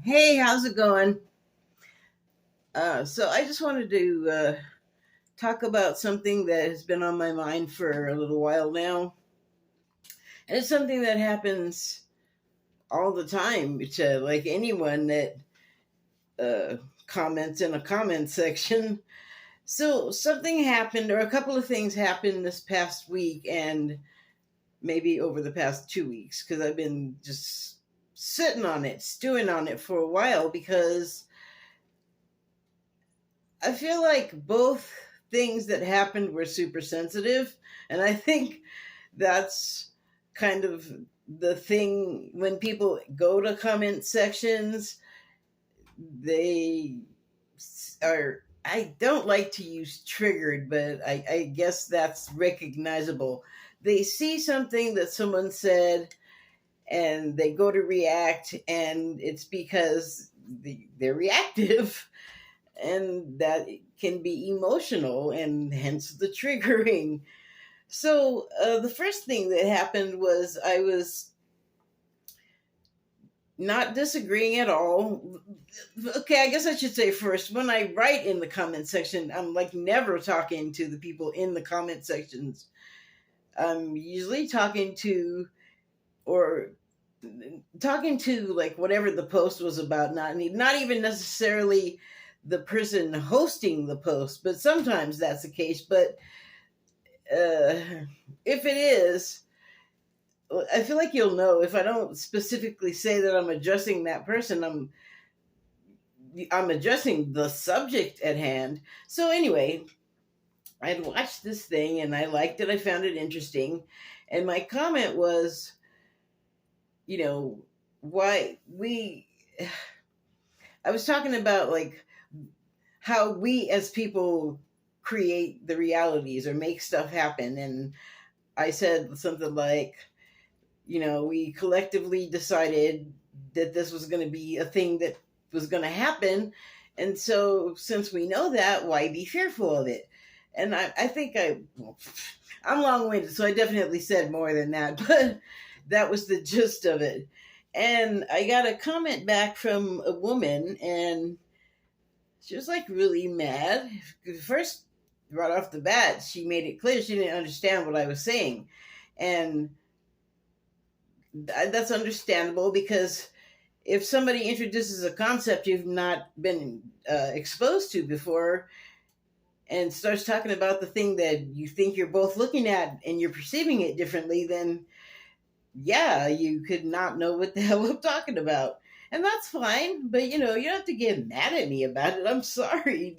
Hey, how's it going? So I just wanted to talk about something that has been on my mind for a little while now. And it's something that happens all the time to like anyone that uh, comments in a comment section. So something happened, or a couple of things happened this past week, and maybe over the past 2 weeks, because I've been just sitting on it, stewing on it for a while, because I feel like both things that happened were super sensitive. And I think that's kind of the thing when people go to comment sections, they are. I don't like to use triggered, but I guess that's recognizable. They see something that someone said and they go to react, and it's because they're reactive and that can be emotional and hence the triggering. So the first thing that happened was I was not disagreeing at all. Okay, I guess I should say first, when I write in the comment section, I'm like never talking to the people in the comment sections. I'm usually talking to, or talking to, like whatever the post was about, not even necessarily the person hosting the post, but sometimes that's the case. But if it is, I feel like you'll know if I don't specifically say that I'm addressing that person. I'm addressing the subject at hand. So anyway, I had watched this thing and I liked it. I found it interesting, and my comment was, you know, why we. I was talking about like how we as people create the realities or make stuff happen, and I said something like, we collectively decided that this was going to be a thing that was going to happen. And so, since we know that, why be fearful of it? And I think I'm long winded, so I definitely said more than that, but that was the gist of it. And I got a comment back from a woman, and she was like really mad. First, right off the bat, she made it clear she didn't understand what I was saying. And that's understandable, because if somebody introduces a concept you've not been exposed to before and starts talking about the thing that you think you're both looking at and you're perceiving it differently, then yeah, you could not know what the hell I'm talking about. And that's fine, but you don't have to get mad at me about it. I'm sorry.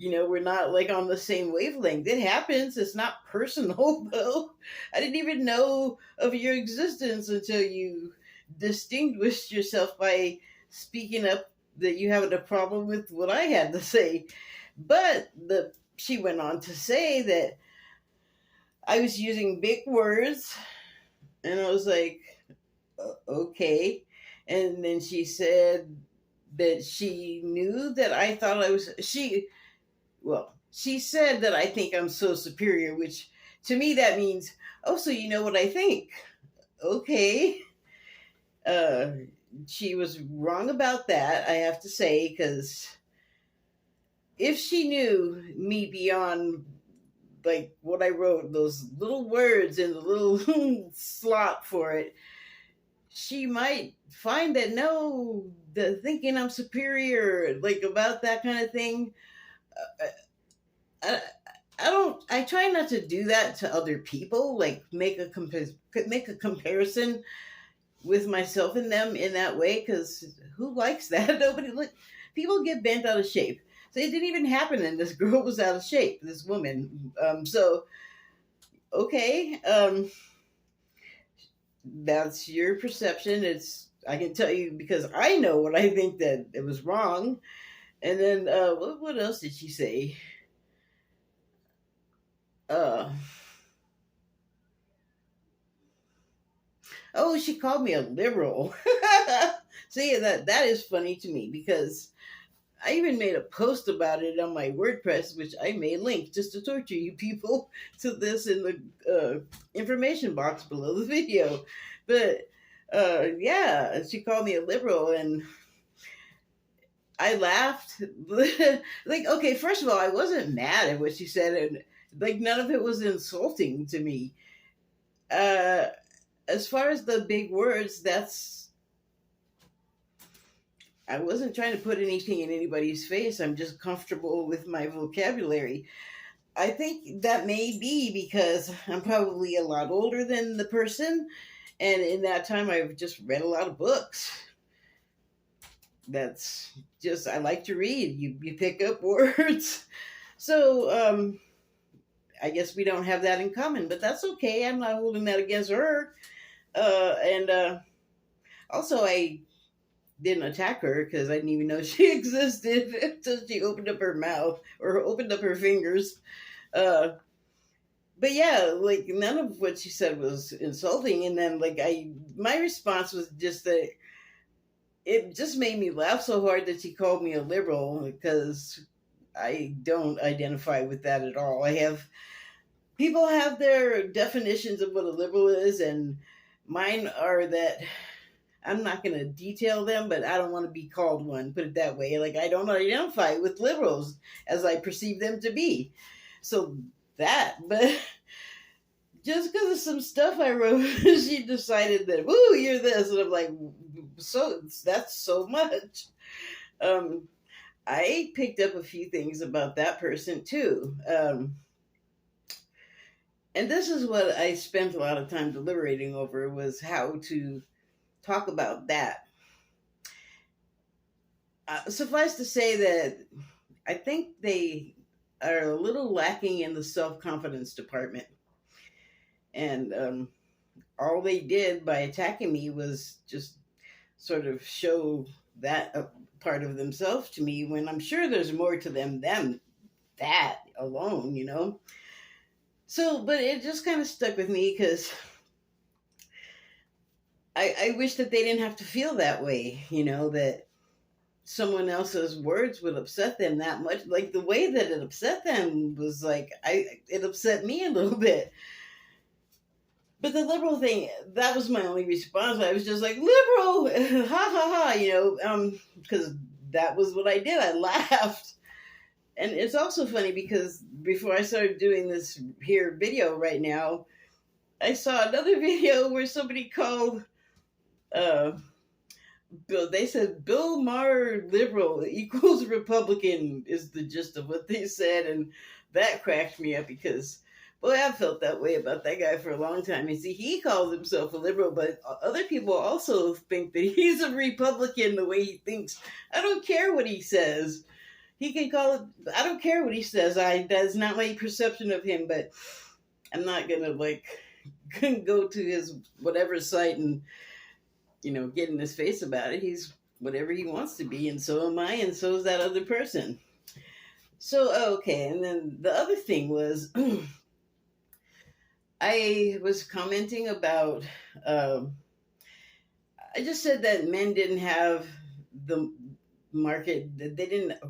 We're not like on the same wavelength. It happens. It's not personal, though. I didn't even know of your existence until you distinguished yourself by speaking up that you have a problem with what I had to say. But she went on to say that I was using big words, and I was like, okay. And then she said that she knew that I thought she said that I think I'm so superior, which to me that means, oh, so you know what I think. Okay. Uh, she was wrong about that, I have to say, because if she knew me beyond like what I wrote, those little words and the little slot for it, she might find that no, the thinking I'm superior, like about that kind of thing. Uh, I, I don't. I try not to do that to other people. Like make a comparison with myself and them in that way. Because who likes that? Nobody. People get bent out of shape. So it didn't even happen, and this girl was out of shape. This woman. So okay. That's your perception. I can tell you because I know what I think that it was wrong. And then what else did she say? Uh, oh, she called me a liberal. See, that is funny to me, because I even made a post about it on my WordPress, which I may link just to torture you people to this in the information box below the video. But yeah, she called me a liberal, and I laughed. Like, okay, first of all, I wasn't mad at what she said, and like none of it was insulting to me. Uh, as far as the big words, that's I wasn't trying to put anything in anybody's face. I'm just comfortable with my vocabulary. I think that may be because I'm probably a lot older than the person, and in that time, I've just read a lot of books. That's just I like to read. You pick up words, so I guess we don't have that in common, but that's okay. I'm not holding that against her. And Also, I didn't attack her because I didn't even know she existed until she opened up her mouth or opened up her fingers. Uh, but yeah, like none of what she said was insulting. And then my response was just that it just made me laugh so hard that she called me a liberal because I don't identify with that at all. I have people have their definitions of what a liberal is, and mine are that I'm not going to detail them, but I don't want to be called one, put it that way. Like, I don't identify with liberals as I perceive them to be. So but just because of some stuff I wrote, she decided that, woo, you're this. And I'm like, so that's so much. Um, I picked up a few things about that person too. And this is what I spent a lot of time deliberating over was how to talk about that. Suffice to say that I think they are a little lacking in the self confidence department. And all they did by attacking me was just sort of show that part of themselves to me when I'm sure there's more to them than that alone, you know? So, but it just kind of stuck with me because I wish that they didn't have to feel that way, you know, that someone else's words would upset them that much. Like the way that it upset them was like, it upset me a little bit. But the liberal thing, that was my only response. I was just like, liberal, ha ha ha, you know, because that was what I did. I laughed. And it's also funny because before I started doing this here video right now, I saw another video where somebody called, Bill, they said Bill Maher liberal equals Republican is the gist of what they said. And that cracked me up because, boy, I've felt that way about that guy for a long time. You see, he calls himself a liberal, but other people also think that he's a Republican the way he thinks. I don't care what he says. He can call it, I don't care what he says. That's not my perception of him, but I'm not going to go to his whatever site and, you know, get in his face about it. He's whatever he wants to be, and so am I, and so is that other person. So, okay, and then the other thing was I was commenting about, I just said that men didn't have the market, they didn't,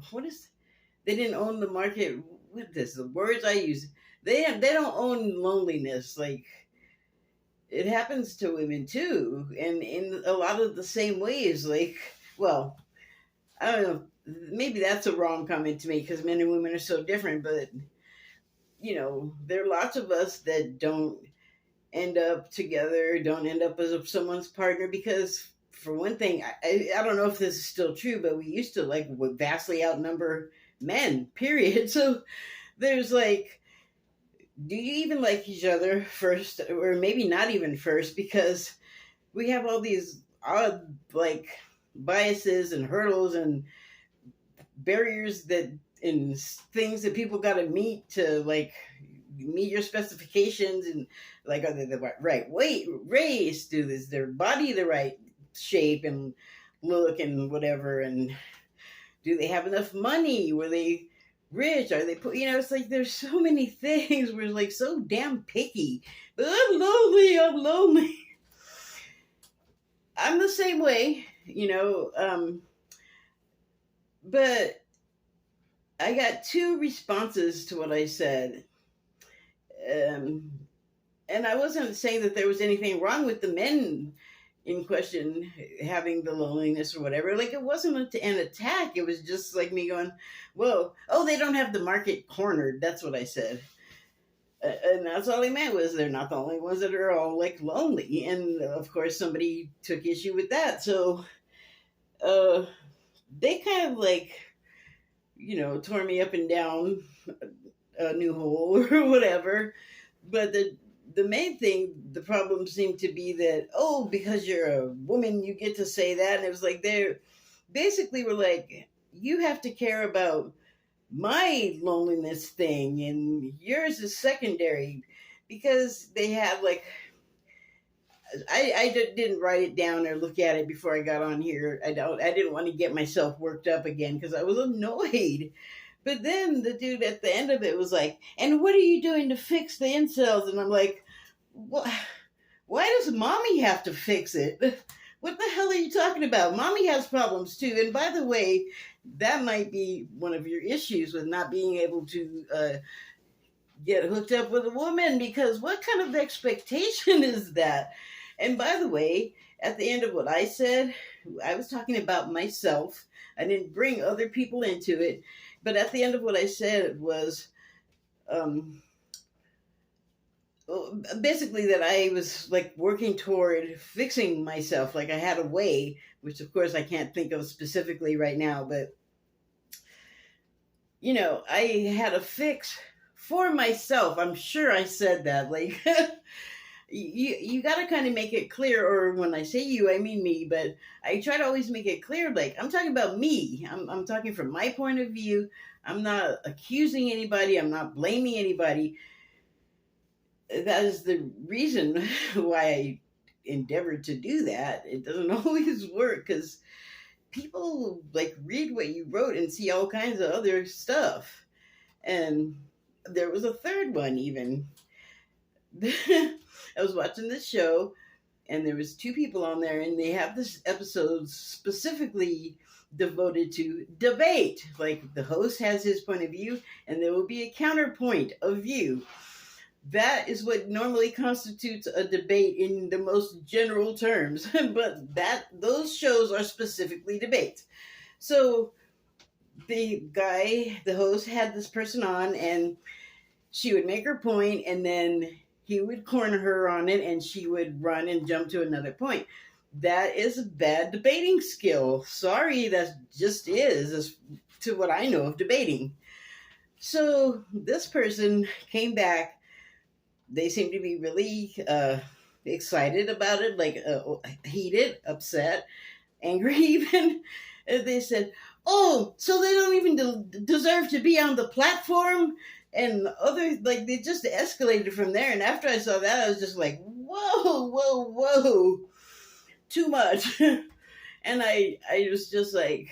they didn't own the market. What this, the words I use, they don't own loneliness. Like, it happens to women too, and in a lot of the same ways. Like, well, I don't know, maybe that's a wrong comment to make because men and women are so different, but you know, there are lots of us that don't end up together, don't end up as someone's partner because, for one thing, I don't know if this is still true, but we used to would vastly outnumber men, period. So there's like, do you even like each other first, or maybe not even first, because we have all these odd biases and hurdles and barriers that and things that people got to meet to meet your specifications, and are they the right weight, race, is their body the right shape and look and whatever, and do they have enough money, were they rich, are they it's like there's so many things, we're so damn picky. But I'm lonely. I'm the same way, but I got two responses to what I said. And I wasn't saying that there was anything wrong with the men in question having the loneliness or whatever. Like, it wasn't an attack. It was just like me going, "Whoa, oh, they don't have the market cornered." That's what I said. And that's all he meant was they're not the only ones that are all like lonely. And of course, somebody took issue with that. So uh, they kind of like, tore me up and down a new hole or whatever. But the main thing, the problem seemed to be that, oh, because you're a woman, you get to say that. And it was like they basically were like, you have to care about my loneliness thing, and yours is secondary, because they had like, didn't write it down or look at it before I got on here. I didn't want to get myself worked up again because I was annoyed. But then the dude at the end of it was like, "And what are you doing to fix the incels?" And I'm like, "What? Why does mommy have to fix it? What the hell are you talking about? Mommy has problems too." And by the way, that might be one of your issues with not being able to get hooked up with a woman, because what kind of expectation is that? And by the way, at the end of what I said, I was talking about myself. I didn't bring other people into it. But at the end of what I said was um, basically that I was like working toward fixing myself. Like I had a way, which of course I can't think of specifically right now, but I had a fix for myself. I'm sure I said that. Like, you got to kind of make it clear, or when I say you, I mean me, but I try to always make it clear, like, I'm talking about me. I'm talking from my point of view. I'm not accusing anybody. I'm not blaming anybody. That is the reason why I endeavored to do that. It doesn't always work because people like read what you wrote and see all kinds of other stuff. And there was a third one even. I was watching this show, and there was two people on there, and they have this episode specifically devoted to debate. Like the host has his point of view, and there will be a counterpoint of view. That is what normally constitutes a debate in the most general terms. But those shows are specifically debates. So the host, had this person on, and she would make her point, and then he would corner her on it, and she would run and jump to another point. That is a bad debating skill. Sorry, that just is, as to what I know of debating. So this person came back. They seemed to be really excited about it, like heated, upset, angry even. And they said, "Oh, so they don't even deserve to be on the platform?" And other, like, they just escalated from there. And after I saw that, I was just like, "Whoa, whoa, whoa, too much." And I was just like,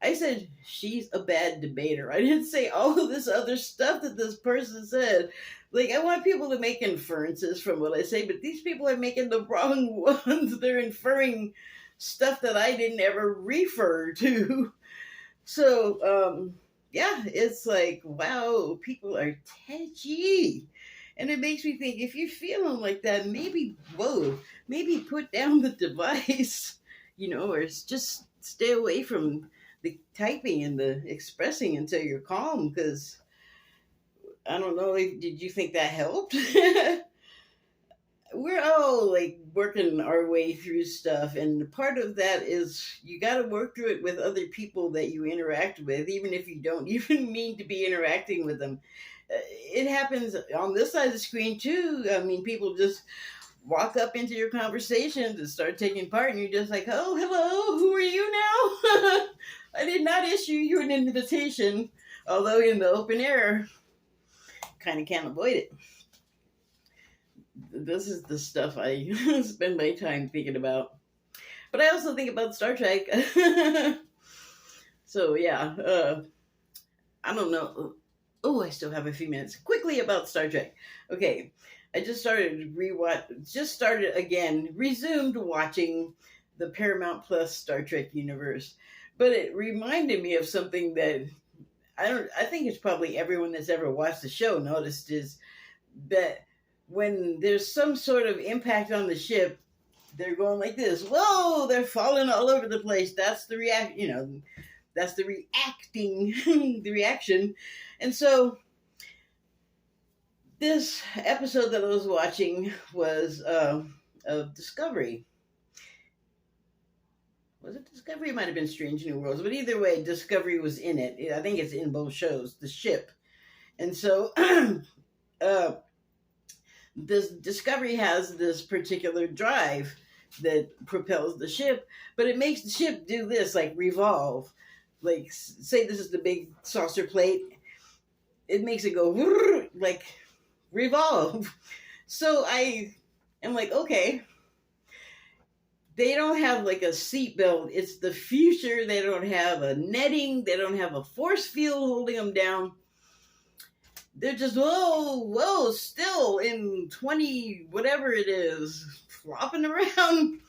I said, "She's a bad debater." I didn't say all of this other stuff that this person said. Like, I want people to make inferences from what I say, but these people are making the wrong ones. They're inferring stuff that I didn't ever refer to. So, yeah, it's like, wow, people are touchy. And it makes me think, if you're feeling like that, maybe, whoa, maybe put down the device, or just stay away from the typing and the expressing until you're calm, because I don't know, did you think that helped? We're all like working our way through stuff, and part of that is you got to work through it with other people that you interact with, even if you don't even mean to be interacting with them. It happens on this side of the screen too. I mean, people just walk up into your conversations and start taking part, and you're just like, "Oh, hello, who are you now?" I did not issue you an invitation, although in the open air, kind of can't avoid it. This is the stuff I spend my time thinking about. But I also think about Star Trek. So yeah, I don't know. Oh, I still have a few minutes. Quickly about Star Trek. Okay, I just resumed watching the Paramount Plus Star Trek universe. But it reminded me of something that I think it's probably everyone that's ever watched the show noticed, is that when there's some sort of impact on the ship, they're going like this. Whoa, they're falling all over the place. That's the that's the reacting, the reaction. And so this episode that I was watching was of Discovery. Was it Discovery? It might have been Strange New Worlds, but either way, Discovery was in it. I think it's in both shows, the ship. And so this Discovery has this particular drive that propels the ship, but it makes the ship do this, like revolve. Like, say this is the big saucer plate, it makes it go like revolve. So I am like, okay, they don't have like a seatbelt. It's the future. They don't have a netting. They don't have a force field holding them down. They're just, whoa, still in 20, whatever it is, flopping around.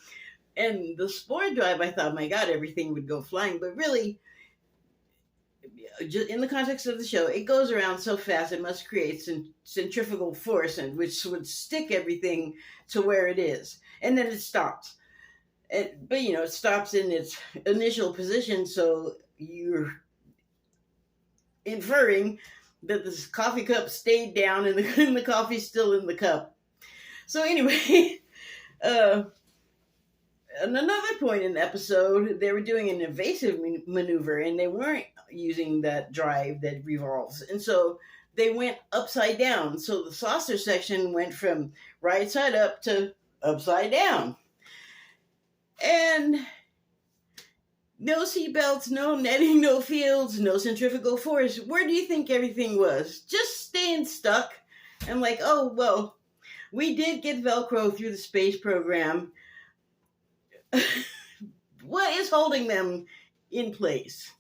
And the Spore drive, I thought, my God, everything would go flying. But really, in the context of the show, it goes around so fast, it must create centrifugal force, and which would stick everything to where it is. And then it stops. But, it stops in its initial position, so you're inferring that this coffee cup stayed down and the coffee's still in the cup. So anyway, at another point in the episode, they were doing an evasive maneuver, and they weren't using that drive that revolves. And so they went upside down. So the saucer section went from right side up to upside down. And no seatbelts, no netting, no fields, no centrifugal force. Where do you think everything was? Just staying stuck. I'm like, oh, well, we did get Velcro through the space program. What is holding them in place?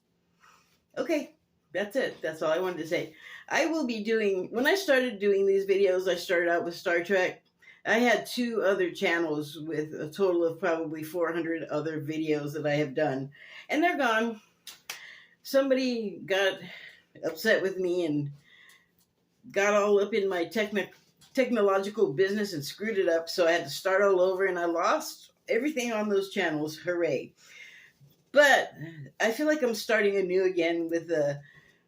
Okay, that's it. That's all I wanted to say. I will be doing, when I started doing these videos, I started out with Star Trek. I had 2 other channels with a total of probably 400 other videos that I have done. And they're gone. Somebody got upset with me and got all up in my technological business and screwed it up. So I had to start all over, and I lost everything on those channels. Hooray. But I feel like I'm starting anew again with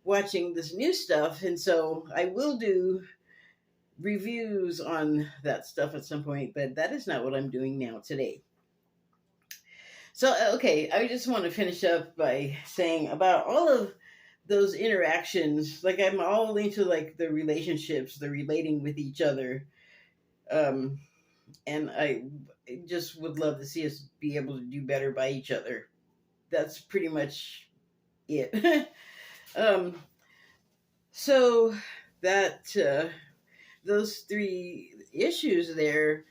watching this new stuff. And so I will do reviews on that stuff at some point, but that is not what I'm doing now today. So, okay, I just want to finish up by saying about all of those interactions, like I'm all into like the relationships, the relating with each other. And I just would love to see us be able to do better by each other. That's pretty much it. So that, those 3 issues there,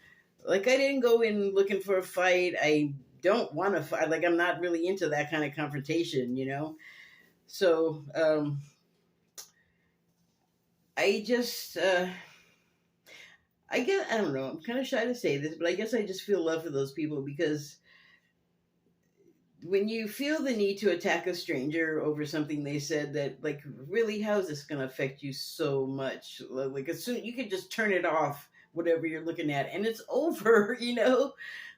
like I didn't go in looking for a fight. I don't want to fight. Like I'm not really into that kind of confrontation, So I just, I guess, I don't know. I'm kind of shy to say this, but I guess I just feel love for those people, because when you feel the need to attack a stranger over something they said, that like, really, how is this going to affect you so much? Like, as soon you could just turn it off, whatever you're looking at, and it's over.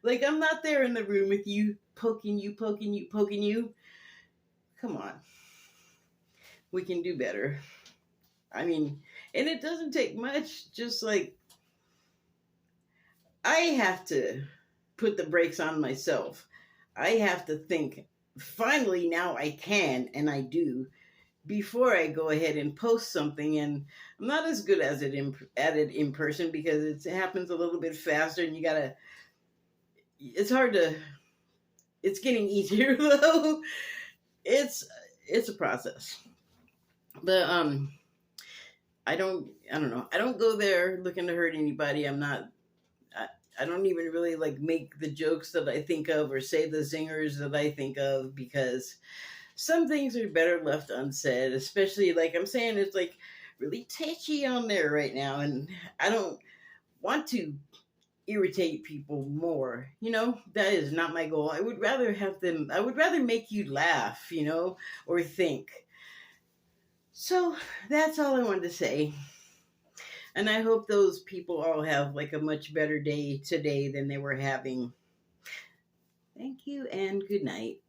Like I'm not there in the room with you, poking you. Come on, we can do better. I mean, and it doesn't take much. Just like I have to put the brakes on myself. I have to think, finally, now I can, and I do, before I go ahead and post something. And I'm not as good as at it in person, because it happens a little bit faster, and it's hard to, it's getting easier though. It's a process. But I don't know. I don't go there looking to hurt anybody. I don't even really like make the jokes that I think of or say the zingers that I think of, because some things are better left unsaid, especially like I'm saying, it's like really touchy on there right now. And I don't want to irritate people more. That is not my goal. I would rather make you laugh, or think. So that's all I wanted to say. And I hope those people all have like a much better day today than they were having Thank you and good night.